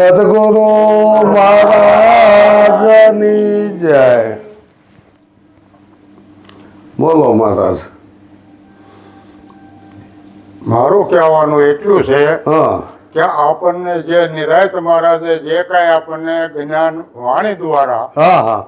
સદગુરુ મહારાજની જય. બોલો મહારાજ. મારું કહેવાનું એટલું છે હા કે આપણને જે નિરાયત મહારાજે જે કાંઈ આપણને જ્ઞાન વાણી દ્વારા હા હા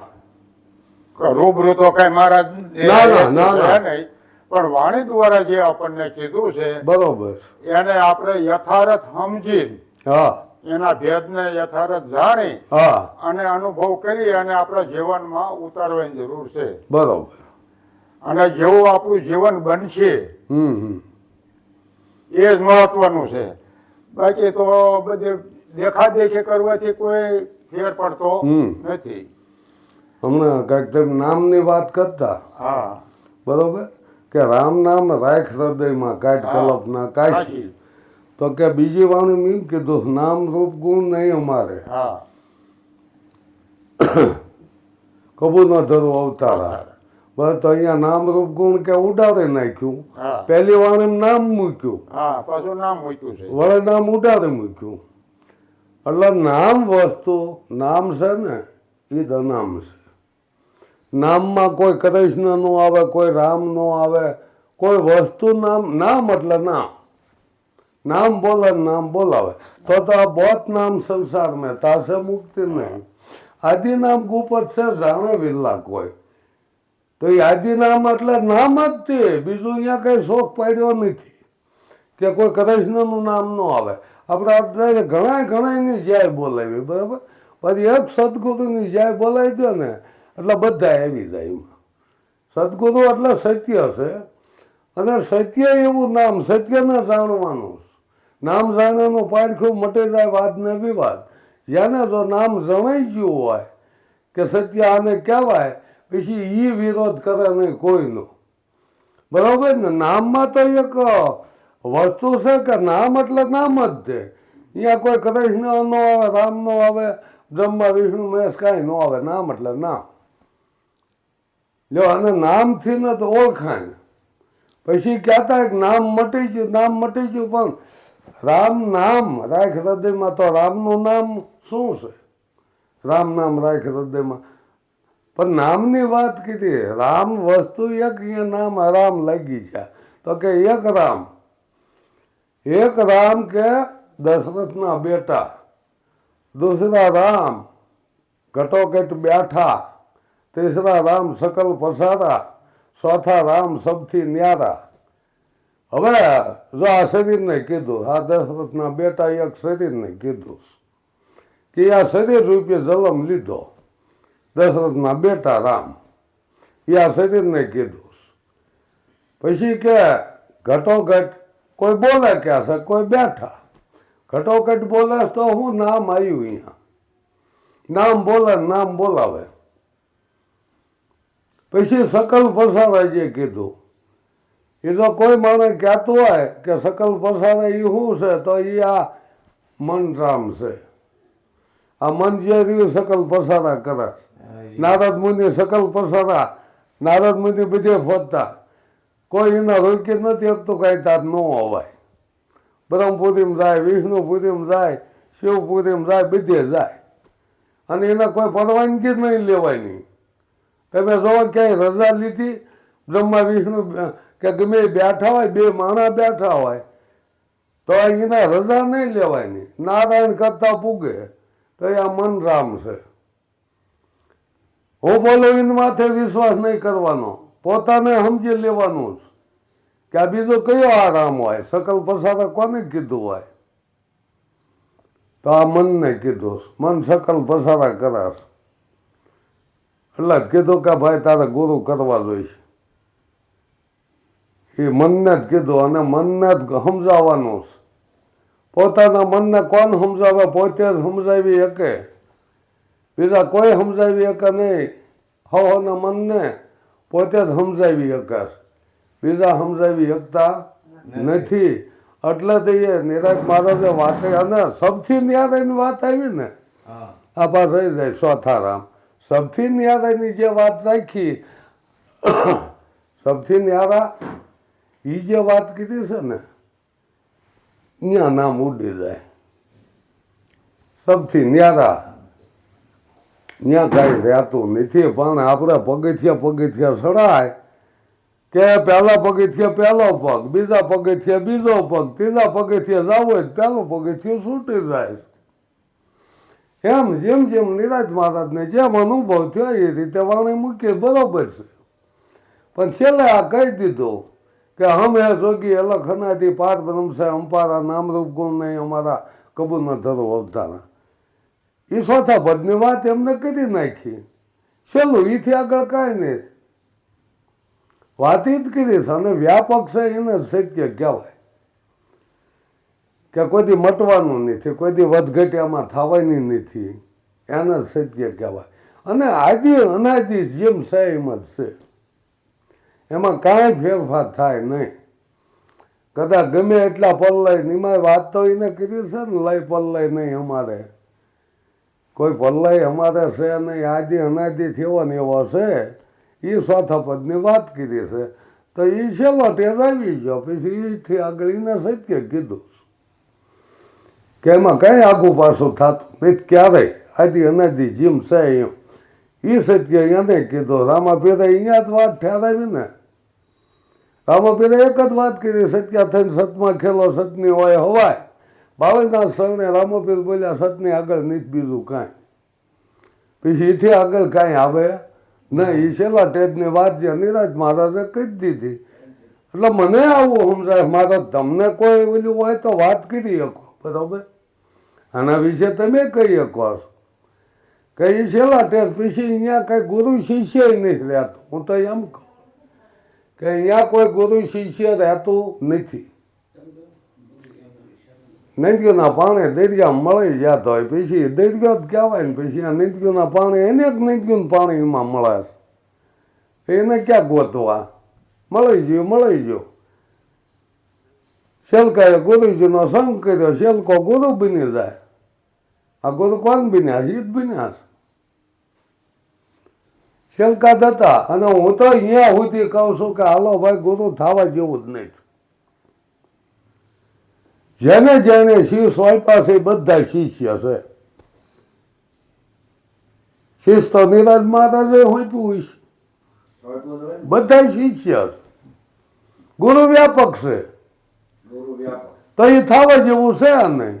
રૂબરૂ તો કઈ મહારાજ ના, ના, ના, ના. છે નહીં, પણ વાણી દ્વારા જે આપણને કીધું છે બરોબર. એને આપણે યથાર્થ સમજી હા એના ભેદને યથાર્થ જાણી હા અને અનુભવ કરી અને આપણા જીવનમાં ઉતારવાની જરૂર છે. બરોબર. અને જેવું આપણું જીવન બનશે હમ એ જ મહત્વનું છે. બાકી તો બધી દેખાદેખી કરવાથી કોઈ ફેર પડતો નથી. હમણાં કંઈક તેમ નામની વાત કરતા. હા બરોબર કે રામ નામ રાખ હૃદયમાં કાઢ કલ્પના કાશી. તો કે બીજી વાણી એમ કીધું નામ રૂપ ગુણ નહીં અમારે હા કબૂલ ન ધરું અવતારા. બસ તો અહીંયા નામ રૂપ ગુણ કે ઉડાડી નાખ્યું. હા પહેલી વાણી નામ મૂક્યું, હા પાછું નામ મૂક્યું છે. વળે નામ ઉડાડી મૂક્યું. એટલે નામ વસ્તુ નામ છે ને એ અનામ છે. નામમાં કોઈ કૃષ્ણ નો આવે, કોઈ રામ નો આવે, કોઈ વસ્તુ નામ. નામ એટલે નામ. નામ બોલે નામ બોલાવે તો આ બહોત નામ સંસાર में તાસે મુક્તિ નહીં. આદિ નામ ગુપત છે જાણે વિરલા કોઈ. તો એ આદિ નામ એટલે નામ જ તે, બીજું અહીંયા કઈ શોખ પાડ્યો નથી કે કોઈ કૃષ્ણનું નામ ન આવે. આપણે અત્યારે ઘણાની જય બોલાવી, બરાબર, પછી એક સદગુરુની જય બોલાવી દો ને એટલે બધા આવી જાય એમાં. સદગુરુ એટલે સત્ય છે, અને સત્ય એવું નામ, સત્યને જાણવાનું. નામ જાણવાનું પારખું મટી જાય વાદ ને વિવાદ. જેને જો નામ જણાઈ ગયું હોય કે સત્ય આને કહેવાય, પછી એ વિરોધ કરે નહીં કોઈનો. બરાબર ને. નામમાં તો એક વસ્તુ છે કે નામ એટલે નામ જ છે. અહીંયા કોઈ કૃષ્ણ નો આવે, રામ નો આવે, બ્રહ્મા વિષ્ણુ મહેશ કાંઈ ન આવે. નામ એટલે નામ. જો અને નામથી ને તો ઓળખાય. પછી કહેતા નામ મટી ગયું, નામ મટી ગયું, પણ રામ નામ રાખ હૃદયમાં. તો રામનું નામ શું છે? રામ નામ રાખ હૃદયમાં. પણ નામની વાત કીધી. રામ વસ્તુ એક, અહીંયા નામ રામ લાગી છે. તો કે એક રામ કે દશરથના બેટા, દૂસરા રામ ઘટોઘટ બેઠા, ત્રીસરા રામ સકલ પસારા, ચોથા રામ સબથી ન્યારા. હવે જો આ શરીરને કીધું, આ દશરથના બેટા એક શરીરને કીધું કે આ શરીર રૂપે જન્મ લીધો. દશરથના બેટા રામ એ આ શરીરને કીધું. પછી કે ઘટોઘટ કોઈ બોલે ક્યાં છે, કોઈ બેઠા. ઘટોઘટ બોલે તો હું નામ આવ્યું અહીંયા. નામ બોલે નામ બોલાવે. પછી સકલ પસારા જે કીધું, એ જો કોઈ માણસ કહેતું હોય કે સકલ પસારા એ શું છે, તો એ આ મન રામ છે. આ મન જે રહ્યું સકલ પસારા કરે. નારદ મુનિ સકલ પસારા, નારદ મુનિ બધે ફરતા, કોઈ એના રોકી નથી શકતું, કાંઈ તાર ન અવાય. બ્રહ્મપુરીમાં જાય, વિષ્ણુપુરીમાં જાય, શિવપુરીમાં જાય, બધે જાય. અને એને કોઈ પરવાનગી નહીં લેવાની. તમે જો ક્યાંય રજા લીધી, બ્રહ્મા વિષ્ણુ કે ગમે બેઠા હોય, બે માણા બેઠા હોય, તો એના રજા નહીં લેવાની. નારાયણ કરતા પૂગે તો એ આ મન રામ છે. હું બોલું એના માથે વિશ્વાસ નહીં કરવાનો, પોતાને સમજી લેવાનું કે આ બીજો કયો આ રામ હોય. સકલ પસારા કોને કીધું હોય? તો આ મનને કીધું. મન સકલ પસારા કરાશ એટલે જ કીધું કે ભાઈ તારે ગુરુ કરવા જોઈશે. એ મનને જ કીધું, અને મનને જ સમજાવવાનું. પોતાના મનને કોણ સમજાવે? પોતે જ સમજાવી શકે, બીજા કોઈ સમજાવી શકે નહીં. હવના મનને પોતે જ સમજાવી શકે, બીજા સમજાવી શકતા નથી. એટલે તો એ નિરાજ મહારાજે વાત, અને સૌથી ન્યારાની વાત આવી ને આ પાસ રહી જાય ચોથા રામ. સૌથી ન્યારાની જે વાત રાખી, સૌથી ન્યારા એ જે વાત કીધી છે ને, ત્યાં નામ ઉડી જાય. સૌથી ન્યારા ત્યાં કાંઈ રહેતું નથી. પણ આપણે પગથિયા સડાય કે પહેલા પગથિયા પહેલો પગ, બીજા પગથિયા બીજો પગ, ત્રીજા પગથિયા જાવ હોય પહેલો પગથિયો છૂટી જાય. એમ જેમ જેમ નિરાજ મહારાજને જેમ અનુભવ થયો એ રીતે વાણી મૂકીએ બરોબર છે. પણ છેલ્લે આ કહી દીધું કે હમે જોગી અલખ અનાદિ પાર બ્રહ્મ છે અંપારા નામરૂપ ગુણ નહીં અમારા કબૂલ ન ધરો અવતારા. એ ચોથા પદની વાત એમને કરી નાખી. છેલ્લું એથી આગળ કાંઈ નહીં, વાત જ કરી છે. અને વ્યાપક છે એને સત્ય કહેવાય કે કોઈથી મટવાનું નથી, કોઈથી વધઘટ્યામાં થવાની નથી, એને સત્ય કહેવાય. અને આદિ અનાદિ જેમ છે એમ જ છે, એમાં કાંઈ ફેરફાર થાય નહીં. કદાચ ગમે એટલા પલ્લય એમાં વાત તો એને કરી છે ને, લય પલ્લય નહીં અમારે, કોઈ પલ્લય અમારે છે નહીં, આદિ અનાદિ થયો ને એવો છે. એ ચોથા પદની વાત કરી છે તો એ છેલ્લો આવી ગયો. પછી એથી આગળ એને સત્ય કીધું કે એમાં કંઈ આગું પાછું થતું નહીં ક્યારેય. આદિ અનાદિ જેમ છે એમ એ સત્ય એને કીધું. રામાપીરે અહીંયા જ વાત ઠેરાવી ને. રામાપીરે એક જ વાત કરી, સત્યા થઈને સતમાં ખેલો સતની હોય હવાય. બાળકના શરણે રામાપીર બોલ્યા સતની આગળ નથી બીજું કાંઈ. પછી એથી આગળ કાંઈ આવે નહીં. એ છેલ્લા ટેજની વાત જે નિરાજ મહારાજે કહી દીધી. એટલે મને આવું સમજાય, મારે તમને કોઈ ઓલું હોય તો વાત કરી શકો, બરાબર. આના વિશે તમે કહી શકો કે એ છેલ્લા ટેજ પછી અહીંયા કંઈ ગુરુ શિષ્ય નહીં રહેતું. હું તો એમ કહું કે અહીંયા કોઈ ગુરુ શિષ્ય રહેતું નથી. નદીઓના પાણી દરિયા મળી જતો હોય, પછી દરિયો જ કહેવાય ને. પછી આ નદીઓના પાણી એને જ નદીઓનું પાણી એમાં મળે છે, એને ક્યાં ગોતવા? મળી ગયો. શેલકાએ ગુરુજીનો સંગ કર્યો, શેલકો ગુરુ બની જાય. આ ગુરુ કોણ બન્યા? હિત બન્યા છે. શેલકા હતા. અને હું તો અહીંયા સુધી કહું છું કે હાલો ભાઈ, ગુરુ થવા જેવું જ નહીં. જેને જેને શિવ સ્વાપ્યા છે બધા શિષ્ય છે. શિષ્ય તો નિરાજ મહારાજે હોપ્યું છે, બધા શિષ્ય છે. ગુરુ વ્યાપક છે તો એ થવા જેવું છે નહીં.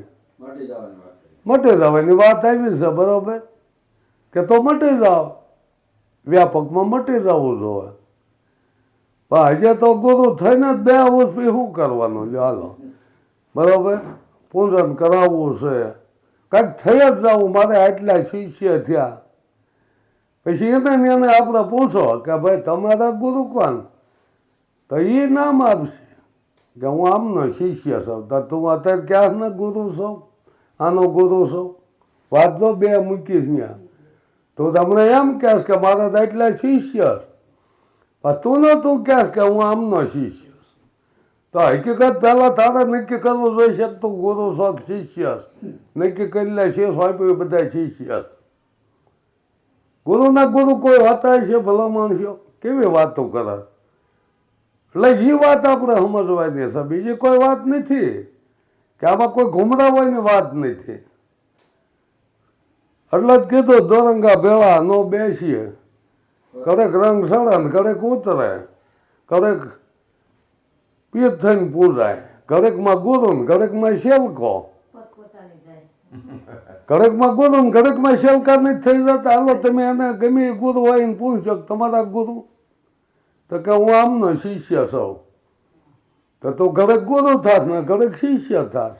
મટી જવાની વાત આવી છે, બરોબર. કે તો મટી જાવ, વ્યાપકમાં મટી જવું જોઈએ. પણ હજે તો ગુરુ થઈને જ 2 વર્ષ પછી શું કરવાનું? હાલો બરોબર, પૂજન કરાવવું છે, કાંઈક થઈ જ જવું. મારે આટલા શિષ્ય થયા. પછી એને આપણે પૂછો કે ભાઈ તમારા ગુરુ કોણ? તો એ નામ આપશે કે હું આમનો શિષ્ય છું. તો તું અત્યારે ક્યાંનો ગુરુ છો? આનો ગુરુ છો? વાત તો 2 મૂકીશ ત્યાં. તું તમને એમ કહેશ કે મારા તો એટલા શિષ્ય, પણ તું કહેશ કે હું આમનો શિષ્ય. તો હકીકત પહેલાં તારે નક્કી કરવું જોઈશે કે તું ગુરુ છો કે શિષ્ય. નક્કી કરી લે શેષ આપ્યું બધા શિષ્ય. ગુરુના ગુરુ કોઈ હોતા છે ભલા માણસો? કેવી વાતો કરે? એટલે એ વાત આપણે સમજવાની છે, બીજી કોઈ વાત નથી. કે આમાં કોઈ ઘુમરાવાની વાત નથી. એટલે જ કીધું દોરંગા ભેળા નો બેસીએ, કરેક રંગ સડે ને કરેક ઉતરે, કરેક પીત થઈને પૂજાય, કરેકમાં ગુરુ ને કરેકમાં શેલકો. કરેકમાં ગુરુ ને કરેકમાં શેલકા નથી થઈ જતા. હાલો તમે એને ગમે ગુરુ હોય ને પૂછો તમારા ગુરુ? તો કે હું આમનો શિષ્ય છું. તો તું કરેક ગુરુ થાશ ને કરેક શિષ્ય થાશ.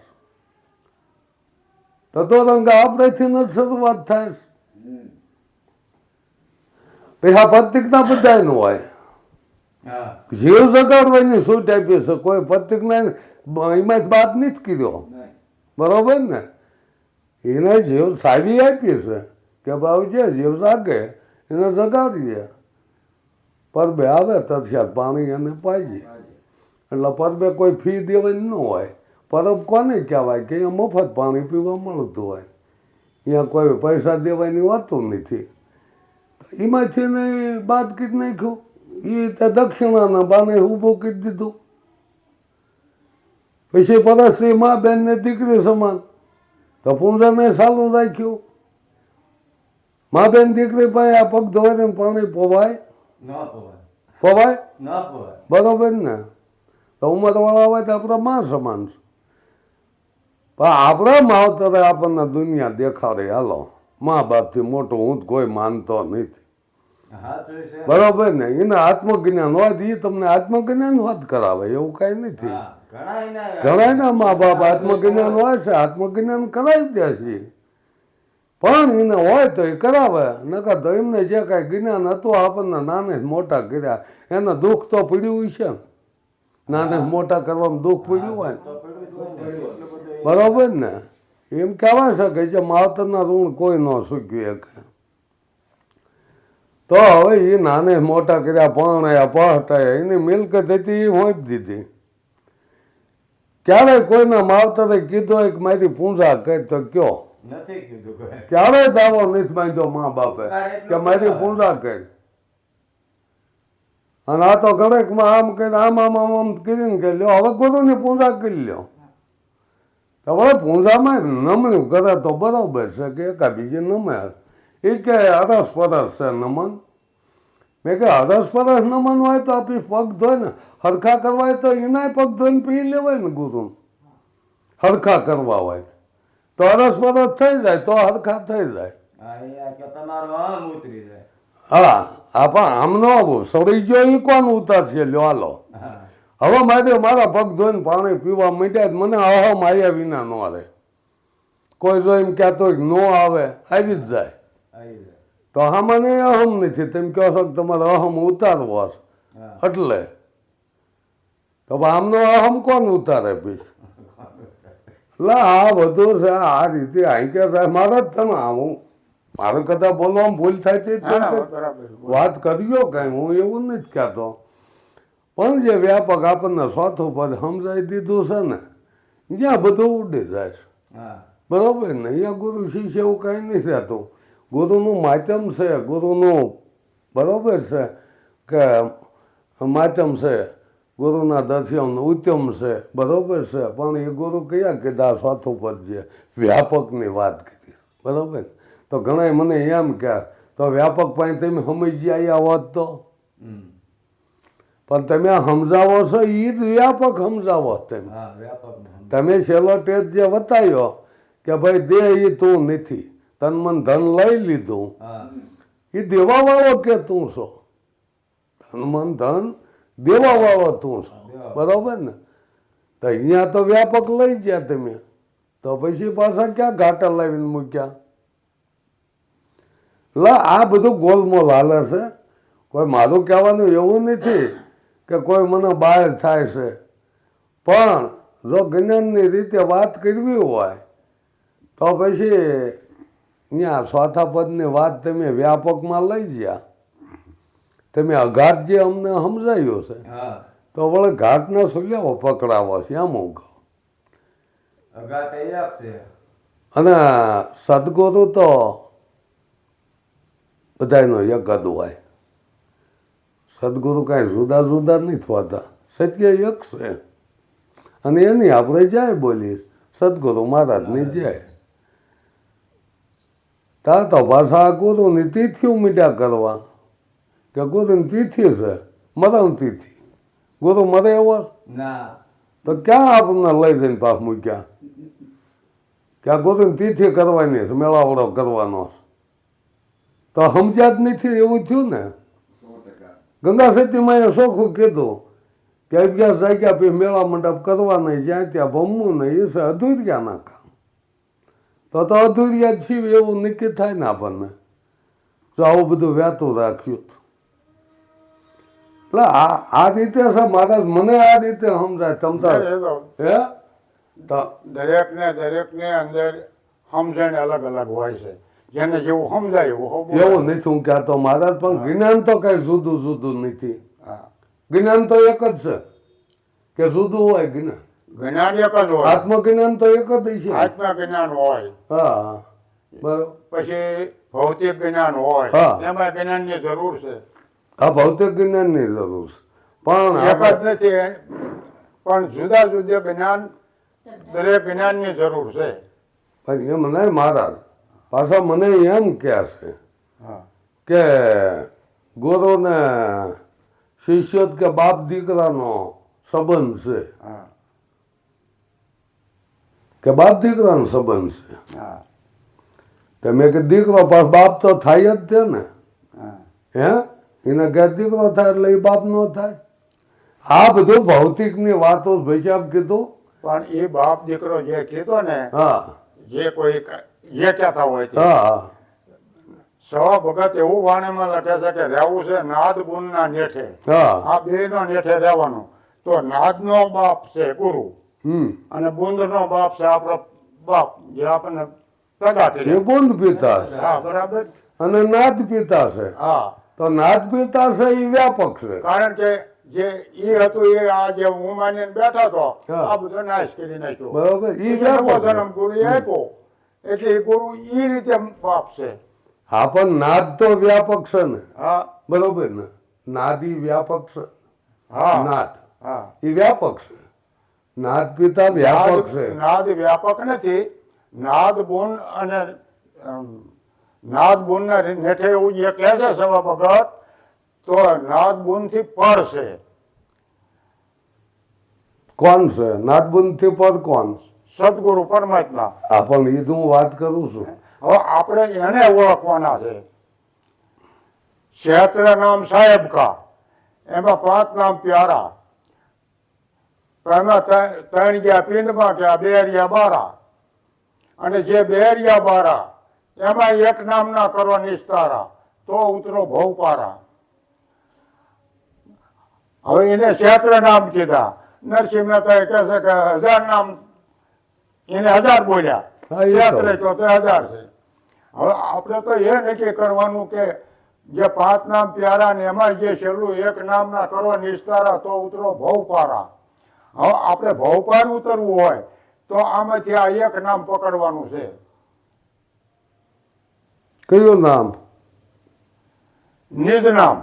તો રંગા આપણેથી જ શરૂઆત થાય. પછી આ પ્રતિજ્ઞા બધાય નું હોય. જીવ જગાડવાની છૂટ આપી છે, કોઈ પ્રતિજ્ઞા એમાં વાત નથી કર્યો, બરોબર ને. એને જીવ સાવી આપી છે કે ભાઈ જે જીવ જાગે એને જગાડીએ. પરબે આવે તથ્યા પાણી એને પાઈએ. એટલે પરબે કોઈ ફી દેવાની ન હોય. પરબ કોને કહેવાય કે અહીંયા મફત પાણી પીવા મળતું હોય, અહીંયા કોઈ પૈસા દેવાની હોતું નથી. એમાંથી ને બાદ કરી નાખ્યું. એ ત્યાં દક્ષિણાના બાને ઊભું કરી દીધું. પછી પરસ્ત્રી મા બેન ને દીકરી સમાન. તો પૂંજાને સાલું રાખ્યું. મા બેન દીકરી પાસે આ પગ ધોવાય ને પાણી પોવાય પોવાય બરોબર ને. તો ઉંમરવાળા હોય તો આપણા માં સમાન છે. પણ આપણા માવતરે આપણને દુનિયા દેખાડે. હાલો મા બાપથી મોટું હું જ કોઈ માનતો નથી. બરોબર ને. એને આત્મજ્ઞાન હોય એ તમને આત્મજ્ઞાન વાત કરાવે એવું કઈ નથી. ઘણા ના મા બાપ આત્મજ્ઞાન હોય છે, આત્મજ્ઞાન કરાવી દે છે. પણ એને હોય તો એ કરાવે, નકર તો એમને જે કાંઈ જ્ઞાન હતું આપણને નાને મોટા કર્યા એને દુઃખ તો પડ્યું છે ને. નાને મોટા કરવામાં દુઃખ પડ્યું હોય ને. બરોબર ને. એમ કહેવાય છે કે જે માવતરના ઋણ કોઈ ન ચૂકવી શકે. તો હવે એ નાને મોટા કર્યા, પરણ્યા, પહટાયા, એની મિલકત હતી એ હોંપી દીધી. ક્યારે કોઈના માવતરે કીધું હોય કે મારી પૂજા કરી તો કયો? ક્યારે દાવો નથી માંગ્યો મા બાપે કે મારી પૂજા કરી. અને આ તો ઘણેકમાં આમ કરી આમ આમ આમ આમ કરીને કે લ્યો હવે ગુરુની પૂજા કરી લ્યો. હવે પૂજામાં નમણું કરે તો બરાબર છે કે એકા બીજી નમે. એ કે અરસ પરસ છે નમન. મેં કે અરસ પરસ નમન હોય તો આપી પગ ધોઈને હરખા કરવા હોય તો એના પગ ધોઈને પી લેવાય ને ગુરુ. હરખા કરવા હોય તો અરસ પરસ થઈ જાય તો હરખા થઈ જાય. હા હા પણ આમ ન આવું સડી ગયો એ કોણ ઉતાર છે લ્યો હાલો. હવે મારા પગ ધોઈને પાણી પીવા માંડ્યા મને અહમ આવ્યા વિના ન આવે. કોઈ જો એમ કહેતો ન આવે આવી જ જાય. તો આમાં મને અહમ નથી. તેમ કહો છો કે તમારે અહમ ઉતારવો છે એટલે. તો આમનો અહમ કોણ ઉતારે પછી? એટલે આ બધું છે આ રીતે અહીં કે મારે જ તમે આવું મારે કદાચ બોલવામાં ભૂલ થાય તે વાત કર્યો કઈ હું એવું નથી કહેતો. પણ જે વ્યાપક આપણને ચોથું પદ સમજાવી દીધું છે ને ત્યાં બધું ઉડી જાય છે. બરોબર ને. અહીંયા ગુરુ શિષ્ય એવું કઈ નથી રહેતું. ગુરુનું માધ્યમ છે, ગુરુનું બરોબર છે કે માધ્યમ છે, ગુરુના દર્શન ઉત્તમ છે બરોબર છે. પણ એ ગુરુ કયા કીધા ચોથું પદ છે વ્યાપકની વાત કરી બરોબર. તો ઘણા મને એમ કે તો વ્યાપક પાસે તમે સમજી આવ્યા હોત તો. પણ તમે સમજાવો છો એ જ વ્યાપક સમજાવો. તમે છેલ્લો ટેજ જે બતાવ્યો કે ભાઈ દેહ એ તું નથી, તન મન ધન લઈ લીધું એ દેવા વાળો કે તું છો? તન મન ધન દેવા વાળો તું છો બરોબર ને. તો અહીંયા તો વ્યાપક લઈ ગયા તમે તો પછી પાછા ક્યાં ઘાટા લાવીને મૂક્યા? એટલે આ બધું ગોલમોલ હાલે છે. કોઈ મારું કહેવાનું એવું નથી કે કોઈ મને બહાર થાય છે. પણ જો જ્ઞાનની રીતે વાત કરવી હોય તો પછી અહીંયા ચોથા પદની વાત તમે વ્યાપકમાં લઈ ગયા. તમે અઘાટ જે અમને સમજાયું છે તો વળે ઘાટને શું લેવો પકડાવો છે એમ હું કહું. અને સદગુરુ તો બધાનો એક જ હોય. સદગુરુ કાંઈ જુદા જુદા નથી થતા. સત્ય એક છે અને એની આપણે જાય બોલીશ સદગુરુ મહારાજની જાય. ત્યાં તો પાછા ગુરુની તિથિઓ મીઠા કરવા કે ગુરુની તિથિ છે મરણ તિથિ. ગુરુ મરે એવો તો ક્યાં આપણને લઈ જઈને પાછ મૂક્યા કે આ ગુરુની તિથિ કરવાની છે, મેળાવડો કરવાનો છે. તો સમજ્યા જ નથી એવું થયું ને. ગંગા સતીમાં એ ચોખ્ખું કીધું કે અભ્યાસ જાગ્યા પછી મેળા મંડપ કરવા નહીં, જ્યાં ત્યાં ભમવું નહીં, એ છે અધૂરિયાના કામ. તો અધૂરિયા જ છીએ એવું નક્કી થાય ને આપણને જો આવું બધું વહેતું રાખ્યું. એટલે આ રીતે છે મહારાજ મને આ રીતે સમજાય. તમતા હે દરેકને અંદર સમજણ અલગ અલગ હોય છે. જેને જેવું સમજાય એવું નથી હું કહેતો મહારાજ. પણ જ્ઞાન તો કઈ જુદું જુદું નથી. જ્ઞાન તો એક જ છે કે જુદું હોય જ્ઞાન. જ્ઞાન એક જ હોય. આત્મજ્ઞાન તો એક જ છે. આત્મજ્ઞાન હોય. હા બરોબર. પછી ભૌતિક જ્ઞાન હોય એમાં જ્ઞાનની જરૂર છે. આ ભૌતિક જ્ઞાનની જરૂર છે પણ એક જ નથી. પણ જુદા જુદા જ્ઞાન દરેક જ્ઞાનની જરૂર છે. પણ એમ નહીં મહારાજ, પાછા મને એમ કહે છે હા કે ગુરુ ને શિષ્ય કે બાપ દીકરાનો સંબંધ છે, હા કે બાપ દીકરાનો સંબંધ છે. હા તો મેં કે દીકરો પાછો બાપ તો થાય જ છે ને, હા હે એને ઘેર દીકરો થાય એટલે એ બાપ નો થાય. આ બધું ભૌતિકની વાતો ભાઈ સાહેબ કીધું. પણ એ બાપ દીકરો જે કીધો ને, હા જે કોઈ જે કહેતા હોય તે, હા સવા ભગત એવું વાણીમાં લખે છે કે રહેવું છે નાદ ગુણના નેઠે. હા આ બે નો નેઠે રહેવાનું. તો નાદ નો બાપ છે ગુરુ, અને બુંદ નો બાપ છે આપણો બાપ, જે આપણને પેદા એ કર્યા. બુંદ પિતા છે હા બરાબર. અને નાદ પિતા છે. હા તો નાદ પિતા છે એ વ્યાપક છે. કારણ કે જે ઈ હતું એ આ જે હું માનીને બેઠો હતો, હા. આ બધો નાશ કરી નાખ્યો. બરોબર ઈ એટલે નવો વ્યાપક જન્મ ગુરુ આપ્યો, એટલે એ ગુરુ ઈ રીતે બાપ છે. હા પણ નાદ તો વ્યાપક છે ને, હા બરોબર ને, નાદ ઈ વ્યાપક છે. હા નાદ હા ઈ વ્યાપક છે, નાદ પિતા વ્યાપક છે. નાદ વ્યાપક નથી. નાદ ગુણ અને નાદ ગુણ ના નેઠે એવું જે કહે છે સવા ભગત, તો નાદ ગુણ થી પર છે. કોણ છે નાદ બુંદ થી પર? કોણ? સદગુરુ પરમાત્મા. આ પણ ઈ તો હું વાત કરું છું. હવે આપણે એને ઓળખવાના છે. ક્ષેત્ર નામ સાહેબ કા, એમાં 5 નામ પ્યારા, એમાં 3 ગયા પિંડમાં ગયા, 2 રહ્યા બારા, અને જે 2 રહ્યા બારા એમાં 1 નામ ના કરો નિસ્તારા, તો ઉતરો ભવપારા. હવે એને ક્ષેત્ર નામ કીધા. નરસિંહ મહેતા કહે છે કે 1000 નામ, એને 1000 બોલ્યા, હા, એ તો. ક્ષેત્ર કહો તો 1000 છે. હવે આપણે તો એ નક્કી કરવાનું કે જે 5 નામ પ્યારા ને એમાં જે છેલ્લું 1 નામ ના કરો નિસ્તારા, તો ઉતરો ભવપારા. હવે આપણે ભવપાર ઉતરવું હોય તો આમાંથી આ 1 નામ પકડવાનું છે. કયું નામ? નિજ નામ.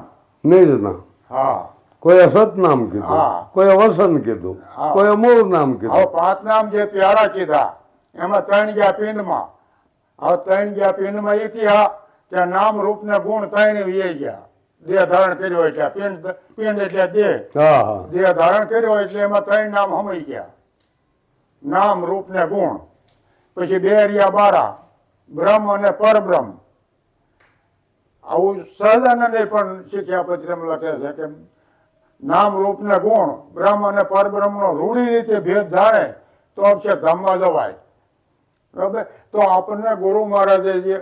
નિજ નામ. હા કોઈ સત નામ કીધું, હા. કોઈ વસન કીધું, હા. કોઈ મૂળ નામ હવે કીધું. 5 નામ જે પ્યારા કીધા એમાં 3 ગયા પિંડમાં. હવે 3 ગયા પિંડમાં એ કયા કે નામ રૂપ ને ગુણ 3 વી ગયા. દેહ ધારણ કર્યો એટલે પિંડ એટલે દેહ. હા હા દેહ ધારણ કર્યો એટલે એમાં 3 નામ હમાઈ ગયા, નામ રૂપ ને ગુણ. પછી 2 રહ્યા બારા, બ્રહ્મ અને પરબ્રહ્મ. આવું સહજાનંદે પણ શિક્ષાપત્રીમાં લખે છે કે નામ રૂપ ને ગુણ બ્રહ્મ અને પરબ્રહ્મ નો રૂઢી રીતે ભેદ જાણે તો અક્ષર ધામમાં જવાય. બરાબર. તો આપણને ગુરુ મહારાજે જે